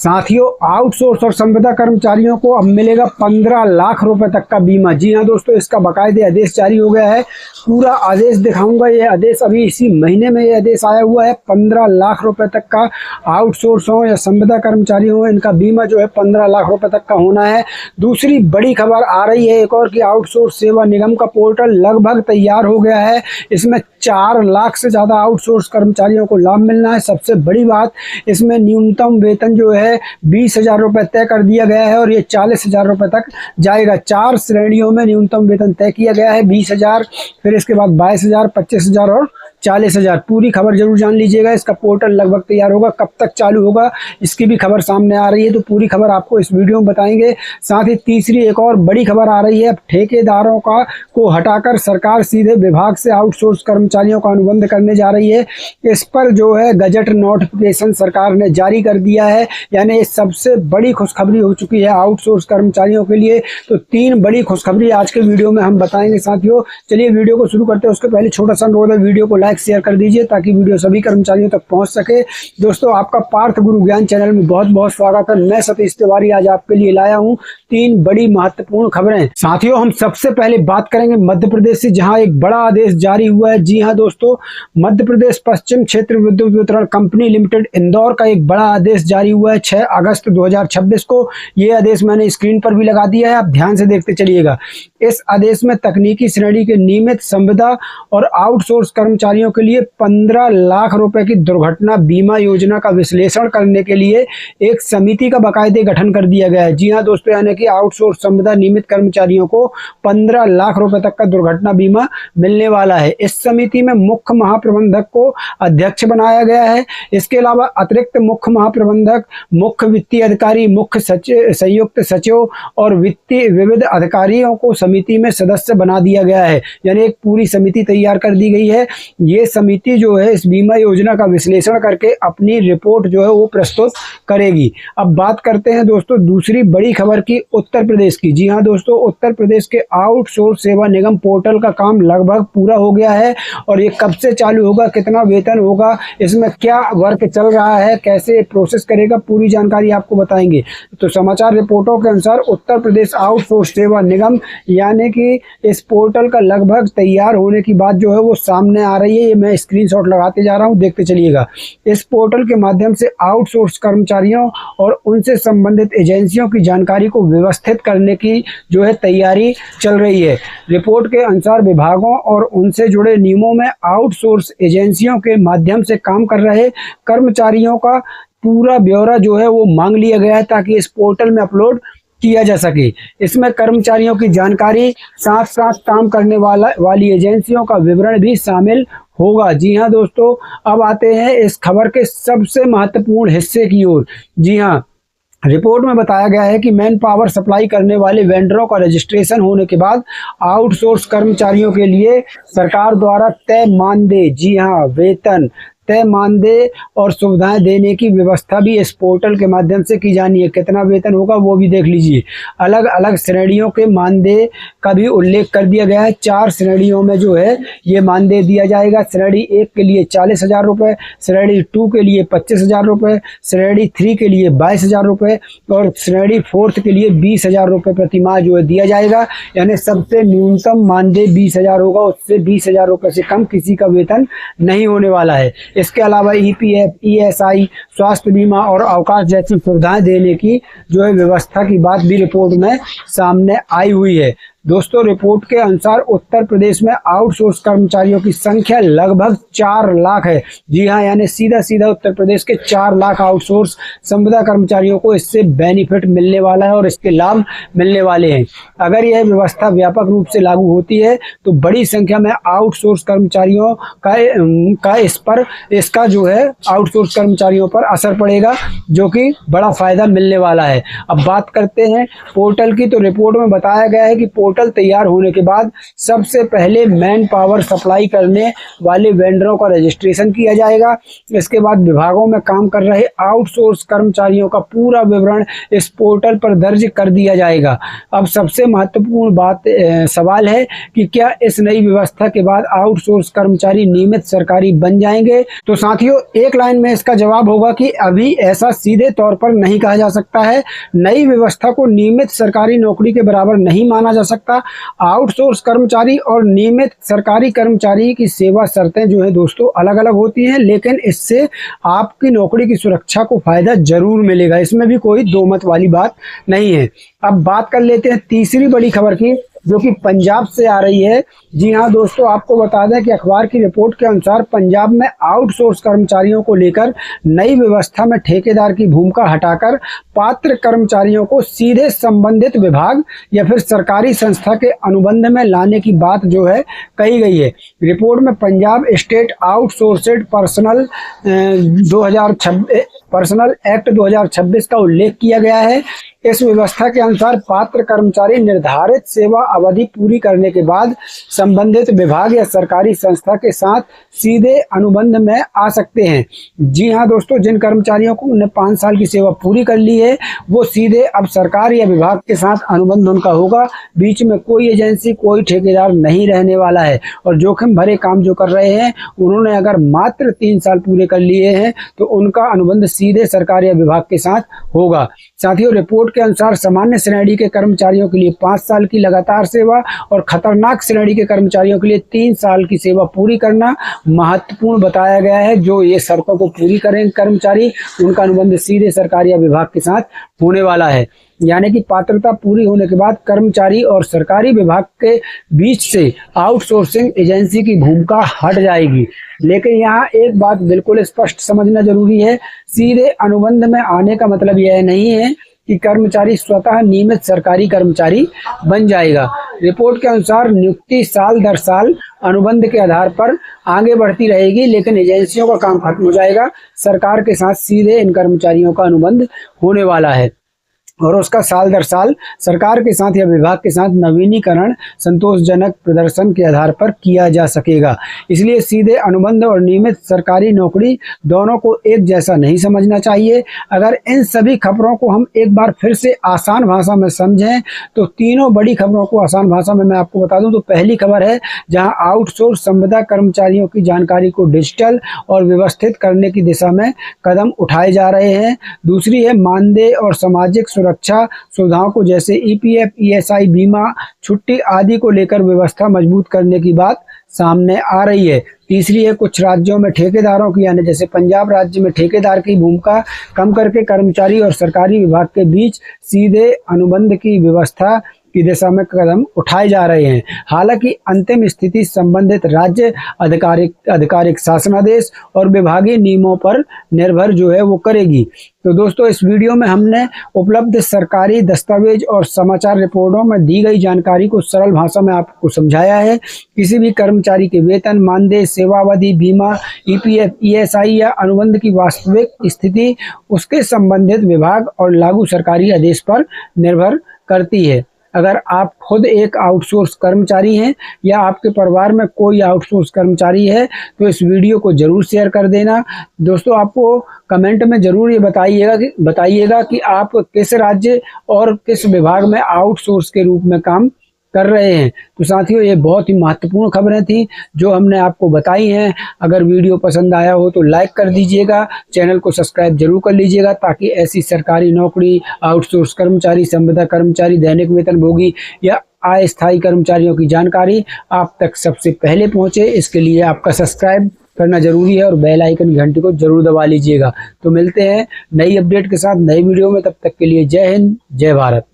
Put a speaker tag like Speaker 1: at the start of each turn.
Speaker 1: साथियों, आउटसोर्स और संविदा कर्मचारियों को अब मिलेगा 15 लाख रुपए तक का बीमा। जी हां दोस्तों, इसका बाकायदे आदेश जारी हो गया है। पूरा आदेश दिखाऊंगा। ये आदेश अभी इसी महीने में ये आदेश आया हुआ है। 15 लाख रुपए तक का आउटसोर्स हो या संविदा कर्मचारी हो, इनका बीमा जो है 15 लाख रुपए तक का होना है। दूसरी बड़ी खबर आ रही है एक और कि आउटसोर्स सेवा निगम का पोर्टल लगभग तैयार हो गया है। इसमें 4 लाख से ज़्यादा आउटसोर्स कर्मचारियों को लाभ मिलना है। सबसे बड़ी बात, इसमें न्यूनतम वेतन जो है 20,000 रुपये तय कर दिया गया है और ये 40,000 रुपये तक जाएगा। 4 श्रेणियों में न्यूनतम वेतन तय किया गया है। 20,000, फिर इसके बाद 22,000, 25,000 और 40,000। पूरी खबर जरूर जान लीजिएगा। इसका पोर्टल लगभग तैयार होगा, कब तक चालू होगा इसकी भी खबर सामने आ रही है, तो पूरी खबर आपको इस वीडियो में बताएंगे। साथ ही तीसरी एक और बड़ी खबर आ रही है। ठेकेदारों को हटाकर सरकार सीधे विभाग से आउटसोर्स कर्मचारियों का अनुबंध करने जा रही है। इस पर जो है गजट नोटिफिकेशन सरकार ने जारी कर दिया है। यानी सबसे बड़ी खुशखबरी हो चुकी है आउटसोर्स कर्मचारियों के लिए। तो 3 बड़ी खुशखबरी आज के वीडियो में हम बताएंगे साथियों। चलिए वीडियो को शुरू करते हैं। उसके पहले छोटा सा अनुरोध है, वीडियो को लाइक शेयर कर दीजिए ताकि वीडियो सभी कर्मचारियों तक पहुंच सके। दोस्तों, आपका पार्थ गुरु ज्ञान चैनल में बहुत बहुत स्वागत है। मैं सतीश तिवारी आज आपके लिए लाया हूं 3 बड़ी महत्वपूर्ण खबरें। साथियों, हम सबसे पहले बात करेंगे मध्य प्रदेश से, जहां एक बड़ा आदेश जारी हुआ है। जी हां दोस्तों, मध्य प्रदेश पश्चिम क्षेत्र विद्युत वितरण कंपनी लिमिटेड इंदौर का एक बड़ा आदेश जारी हुआ है 6 अगस्त 2026 को। ये आदेश मैंने स्क्रीन पर भी लगा दिया है, आप ध्यान से देखते चलिएगा। इस आदेश में तकनीकी श्रेणी के नियमित संविदा और आउटसोर्स कर्मचारियों के लिए 15 लाख रुपए की दुर्घटना बीमा योजना का विश्लेषण करने के लिए एक समिति का बाकायदे गठन कर दिया गया है। जी हां दोस्तों, यानी कि आउटसोर्स संविदा नियमित कर्मचारियों को 15 लाख रुपए तक का दुर्घटना बीमा मिलने वाला है। इस समिति में मुख्य महाप्रबंधक को अध्यक्ष बनाया गया है। इसके अलावा अतिरिक्त मुख्य महाप्रबंधक, मुख्य वित्तीय अधिकारी, मुख्य सचिव, संयुक्त सचिव और वित्तीय विविध अधिकारियों को समिति में सदस्य बना दिया गया है। यानी एक पूरी समिति तैयार कर दी गई है। ये समिति जो है इस बीमा योजना का विश्लेषण करके अपनी रिपोर्ट जो है वो प्रस्तुत करेगी। अब बात करते हैं दोस्तों दूसरी बड़ी खबर की, उत्तर प्रदेश की। जी हां दोस्तों, उत्तर प्रदेश के आउटसोर्स सेवा निगम पोर्टल का काम लगभग पूरा हो गया है। और ये कब से चालू होगा, कितना वेतन होगा, इसमें क्या वर्क चल रहा है, कैसे प्रोसेस करेगा, पूरी जानकारी आपको बताएंगे। तो समाचार रिपोर्टों के अनुसार उत्तर प्रदेश आउटसोर्स सेवा निगम यानी कि इस पोर्टल का लगभग तैयार होने की बात जो है वो सामने आ रही है। ये मैं स्क्रीनशॉट लगाते जा रहा हूं, देखते चलिएगा। इस पोर्टल के माध्यम से आउटसोर्स कर्मचारियों और उनसे संबंधित एजेंसियों की जानकारी को व्यवस्थित करने की जो है तैयारी चल रही है। रिपोर्ट के अनुसार विभागों और उनसे जुड़े नियमों में आउटसोर्स एजेंसियों के माध्यम से काम कर रहे कर्मचारियों का पूरा ब्यौरा जो है वो मांग लिया गया है ताकि इस पोर्टल में अपलोड किया जा सके। इसमें कर्मचारियों की जानकारी, साथ साथ काम करने वाली एजेंसियों का विवरण भी शामिल होगा। जी हां दोस्तों, अब आते हैं इस खबर के सबसे महत्वपूर्ण हिस्से की ओर। जी हां, रिपोर्ट में बताया गया है कि मैन पावर सप्लाई करने वाले वेंडरों का रजिस्ट्रेशन होने के बाद आउटसोर्स कर्मचारियों के लिए सरकार द्वारा तय मानदेय, जी हां वेतन, तय मानदेय और सुविधाएं देने की व्यवस्था भी इस पोर्टल के माध्यम से की जानी है। कितना वेतन होगा वो भी देख लीजिए। अलग अलग श्रेणियों के मानदेय का भी उल्लेख कर दिया गया है। 4 श्रेणियों में जो है ये मानदेय दिया जाएगा। श्रेणी 1 के लिए 40,000 रुपये, श्रेणी 2 के लिए 25,000 रुपये, श्रेणी 3 के लिए 22,000 रुपये और श्रेणी 4 के लिए 20,000 रुपये प्रति माह जो है दिया जाएगा। यानी सबसे न्यूनतम मानदेय 20,000 होगा, उससे 20,000 रुपये से कम किसी का वेतन नहीं होने वाला है। इसके अलावा EPF, ESI, स्वास्थ्य बीमा और अवकाश जैसी सुविधाएं देने की जो है व्यवस्था की बात भी रिपोर्ट में सामने आई हुई है। दोस्तों, रिपोर्ट के अनुसार उत्तर प्रदेश में आउटसोर्स कर्मचारियों की संख्या लगभग 4 लाख है। जी हां, यानी सीधा सीधा उत्तर प्रदेश के 4 लाख आउटसोर्स संविदा कर्मचारियों को इससे बेनिफिट मिलने वाला है और इसके लाभ मिलने वाले हैं। अगर यह व्यवस्था व्यापक रूप से लागू होती है तो बड़ी संख्या में आउटसोर्स कर्मचारियों का इसका जो है आउटसोर्स कर्मचारियों पर असर पड़ेगा, जो कि बड़ा फायदा मिलने वाला है। अब बात करते हैं पोर्टल की। तो रिपोर्ट में बताया गया है कि पोर्टल पोर्टल तैयार होने के बाद सबसे पहले मैन पावर सप्लाई करने वाले वेंडरों का रजिस्ट्रेशन किया जाएगा। इसके बाद विभागों में काम कर रहे आउटसोर्स कर्मचारियों का पूरा विवरण इस पोर्टल पर दर्ज कर दिया जाएगा। अब सबसे महत्वपूर्ण सवाल है कि क्या इस नई व्यवस्था के बाद आउटसोर्स कर्मचारी नियमित सरकारी बन जाएंगे? तो साथियों, एक लाइन में इसका जवाब होगा कि अभी ऐसा सीधे तौर पर नहीं कहा जा सकता है। नई व्यवस्था को नियमित सरकारी नौकरी के बराबर नहीं माना जा सकता। आउटसोर्स कर्मचारी और नियमित सरकारी कर्मचारी की सेवा शर्तें जो है दोस्तों अलग अलग होती हैं, लेकिन इससे आपकी नौकरी की सुरक्षा को फायदा जरूर मिलेगा, इसमें भी कोई दो मत वाली बात नहीं है। अब बात कर लेते हैं तीसरी बड़ी खबर की, जो कि पंजाब से आ रही है। जी हाँ दोस्तों, आपको बता दें कि अखबार की रिपोर्ट के अनुसार पंजाब में आउटसोर्स कर्मचारियों को लेकर नई व्यवस्था में ठेकेदार की भूमिका हटाकर पात्र कर्मचारियों को सीधे संबंधित विभाग या फिर सरकारी संस्था के अनुबंध में लाने की बात जो है कही गई है। रिपोर्ट में पंजाब स्टेट आउटसोर्सेड पर्सनल एक्ट 2026 का उल्लेख किया गया है। इस व्यवस्था के अनुसार पात्र कर्मचारी निर्धारित सेवा अवधि पूरी करने के बाद संबंधित विभाग या सरकारी संस्था के साथ सीधे अनुबंध में आ सकते हैं। जी हाँ दोस्तों, जिन कर्मचारियों को उन्हें 5 साल की सेवा पूरी कर ली है वो सीधे अब सरकार या विभाग के साथ अनुबंध उनका होगा। बीच में कोई एजेंसी, कोई ठेकेदार नहीं रहने वाला है। और जोखिम भरे काम जो कर रहे हैं उन्होंने अगर मात्र 3 साल पूरे कर लिए हैं तो उनका अनुबंध सीधे सरकार या विभाग के साथ होगा। साथियों, रिपोर्ट के अनुसार सामान्य श्रेणी के कर्मचारियों के लिए 5 साल की लगातार सेवा और खतरनाक श्रेणी के कर्मचारियों के लिए 3 साल की सेवा पूरी करना महत्वपूर्ण बताया गया है। जो ये शर्तों को पूरी करें कर्मचारी, उनका अनुबंध सीधे सरकारी या विभाग के साथ होने वाला है। यानी कि पात्रता पूरी होने के बाद कर्मचारी और सरकारी विभाग के बीच से आउटसोर्सिंग एजेंसी की भूमिका हट जाएगी। लेकिन यहाँ एक बात बिल्कुल स्पष्ट समझना जरूरी है, सीधे अनुबंध में आने का मतलब यह नहीं है कि कर्मचारी स्वतः नियमित सरकारी कर्मचारी बन जाएगा। रिपोर्ट के अनुसार नियुक्ति साल दर साल अनुबंध के आधार पर आगे बढ़ती रहेगी, लेकिन एजेंसियों का काम खत्म हो जाएगा। सरकार के साथ सीधे इन कर्मचारियों का अनुबंध होने वाला है और उसका साल दर साल सरकार के साथ या विभाग के साथ नवीनीकरण संतोषजनक प्रदर्शन के आधार पर किया जा सकेगा। इसलिए सीधे अनुबंध और नियमित सरकारी नौकरी दोनों को एक जैसा नहीं समझना चाहिए। अगर इन सभी खबरों को हम एक बार फिर से आसान भाषा में समझें तो तीनों बड़ी खबरों को आसान भाषा में मैं आपको बता दूं तो पहली खबर है जहां आउटसोर्स संविदा कर्मचारियों की जानकारी को डिजिटल और व्यवस्थित करने की दिशा में कदम उठाए जा रहे हैं। दूसरी है मानदेय और सामाजिक सुरक्षा सुविधाओं को जैसे ईपीएफ, ईएसआई, बीमा, छुट्टी आदि को लेकर व्यवस्था मजबूत करने की बात सामने आ रही है। तीसरी है कुछ राज्यों में ठेकेदारों की यानी जैसे पंजाब राज्य में ठेकेदार की भूमिका कम करके कर्मचारी और सरकारी विभाग के बीच सीधे अनुबंध की व्यवस्था की दिशा में कदम उठाए जा रहे हैं। हालांकि अंतिम स्थिति संबंधित राज्य आधिकारिक शासनादेश और विभागीय नियमों पर निर्भर जो है वो करेगी। तो दोस्तों, इस वीडियो में हमने उपलब्ध सरकारी दस्तावेज और समाचार रिपोर्टों में दी गई जानकारी को सरल भाषा में आपको समझाया है। किसी भी कर्मचारी के वेतन, मानदेय, सेवावधि, बीमा, ईपीएफ, ईएसआई या अनुबंध की वास्तविक स्थिति उसके संबंधित विभाग और लागू सरकारी आदेश पर निर्भर करती है। अगर आप खुद एक आउटसोर्स कर्मचारी हैं या आपके परिवार में कोई आउटसोर्स कर्मचारी है तो इस वीडियो को जरूर शेयर कर देना। दोस्तों, आपको कमेंट में जरूर ये बताइएगा कि आप किस राज्य और किस विभाग में आउटसोर्स के रूप में काम कर रहे हैं। तो साथियों, ये बहुत ही महत्वपूर्ण खबरें थी जो हमने आपको बताई हैं। अगर वीडियो पसंद आया हो तो लाइक कर दीजिएगा, चैनल को सब्सक्राइब जरूर कर लीजिएगा ताकि ऐसी सरकारी नौकरी, आउटसोर्स कर्मचारी, संविदा कर्मचारी, दैनिक वेतनभोगी या अस्थायी कर्मचारियों की जानकारी आप तक सबसे पहले पहुंचे। इसके लिए आपका सब्सक्राइब करना जरूरी है और बेल आइकन की घंटी को जरूर दबा लीजिएगा। तो मिलते हैं नई अपडेट के साथ नई वीडियो में, तब तक के लिए जय हिंद, जय भारत।